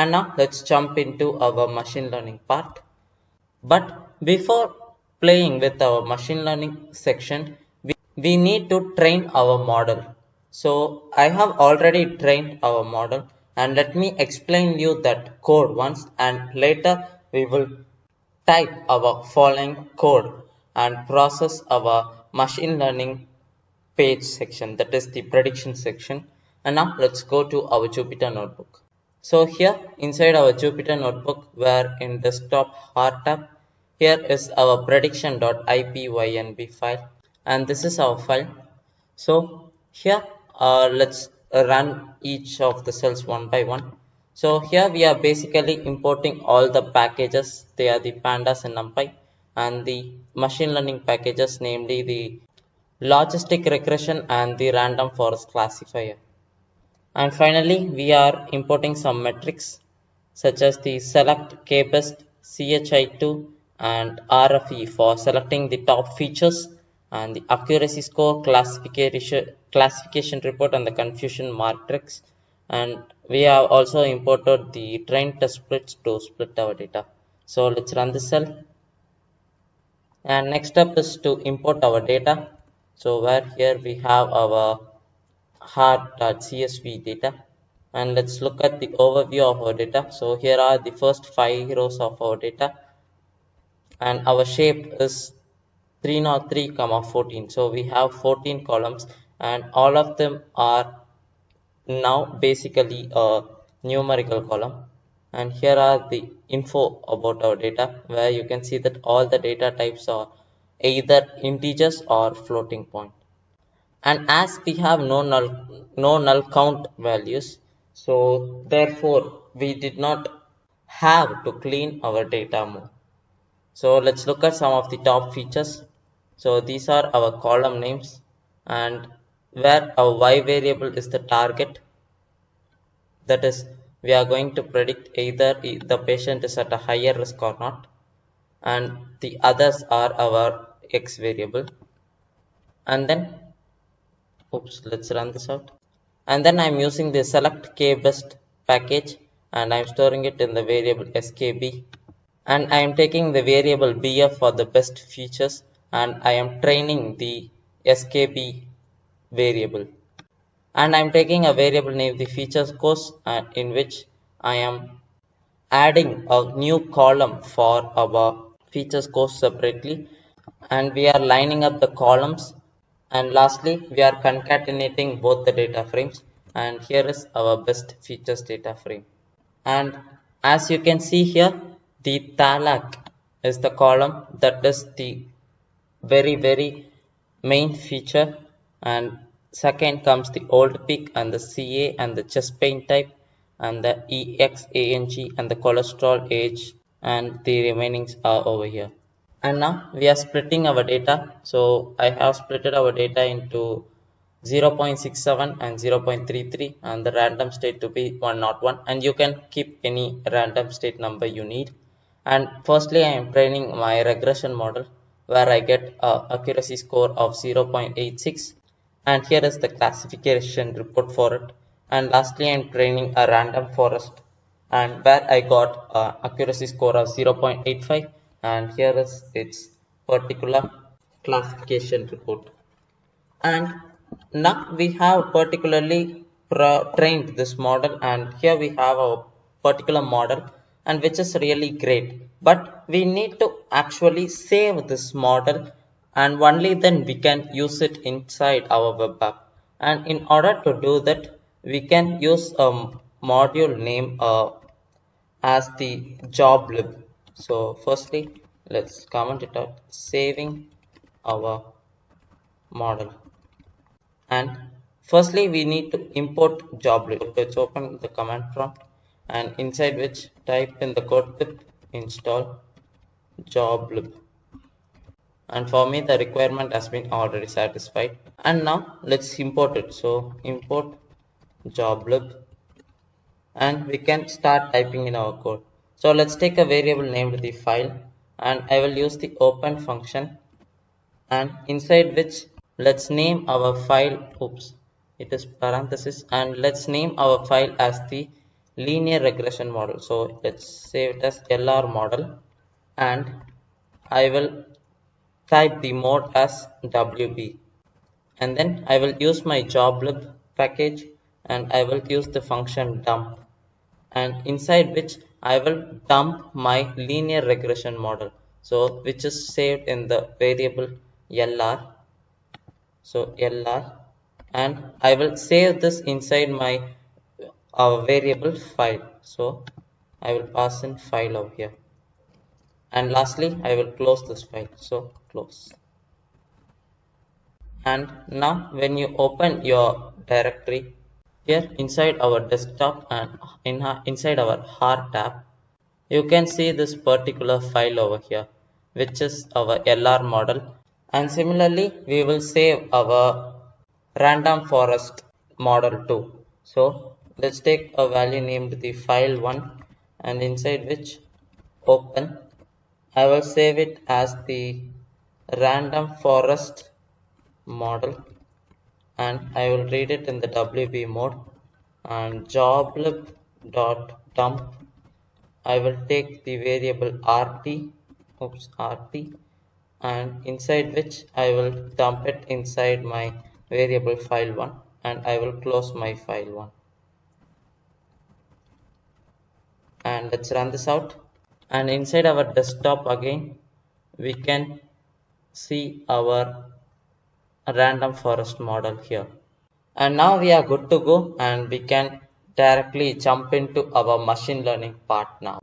And now let's jump into our machine learning part. But before playing with our machine learning section, we need to train our model. So I have already trained our model, and let me explain you that code once, and later we will type our following code and process our machine learning page section, that is the prediction section. And now let's go to our Jupyter notebook. So here inside our Jupyter notebook, where in desktop hard tab, here is our prediction.ipynb file, and this is our file. So here let's run each of the cells one by one. So here we are basically importing all the packages. They are the pandas and numpy, and the machine learning packages, namely the logistic regression and the random forest classifier. And finally, we are importing some metrics such as the select kbest, chi2, and RFE for selecting the top features, and the accuracy score, classification report, and the confusion matrix. And we have also imported the train test splits to split our data. So let's run this cell. And next step is to import our data. So where here we have our hard.csv data, and let's look at the overview of our data. So here are the first 5 rows of our data, and our shape is 303, 14. So we have 14 columns, and all of them are now basically a numerical column. And here are the info about our data, where you can see that all the data types are either integers or floating point. And as we have no null count values, so therefore we did not have to clean our data more. So let's look at some of the top features. So these are our column names, and where our y variable is the target, that is we are going to predict either the patient is at a higher risk or not, and the others are our x variable. And then let's run this out. And then I'm using the select kbest package, and I'm storing it in the variable skb, and I am taking the variable bf for the best features, and I am training the skb variable, and I'm taking a variable named the features course, in which I am adding a new column for our features course separately, and we are lining up the columns. And lastly, we are concatenating both the data frames, and here is our best features data frame. And as you can see here, the thalak is the column that is the very main feature, and second comes the old peak and the CA and the chest pain type and the EXANG and the cholesterol age, and the remainings are over here. And now we are splitting our data. So I have splitted our data into 0.67 and 0.33, and the random state to be 101, and you can keep any random state number you need. And firstly, I am training my regression model, where I get a accuracy score of 0.86, and here is the classification report for it. And lastly, I am training a random forest, and where I got accuracy score of 0.85, and here is its particular classification report. And now we have particularly trained this model, and here we have a particular model, and which is really great, but we need to actually save this model, and only then we can use it inside our web app. And in order to do that, we can use a module name as the job lib. So firstly, let's comment it out, saving our model. And firstly, we need to import joblib. Let's open the command prompt, and inside which type in the code pip install joblib. And for me, the requirement has been already satisfied. And now let's import it. So import joblib, and we can start typing in our code. So let's take a variable named the file, and I will use the open function, and inside which let's name our file, it is parenthesis, and let's name our file as the linear regression model. So let's save it as LR model, and I will type the mode as WB, and then I will use my joblib package, and I will use the function dump, and inside which I will dump my linear regression model, so which is saved in the variable LR. So LR, and I will save this inside my variable file. So I will pass in file over here, and lastly I will close this file. So close. And now when you open your directory here inside our desktop and inside our hard tab, you can see this particular file over here, which is our LR model. And similarly, we will save our random forest model too. So let's take a value named the file1, and inside which open, I will save it as the random forest model, and I will read it in the WB mode, and joblib.dump, I will take the variable rt, and inside which I will dump it inside my variable file1, and I will close my file1, and let's run this out. And inside our desktop again, we can see our random forest model here. And now we are good to go, and we can directly jump into our machine learning part now.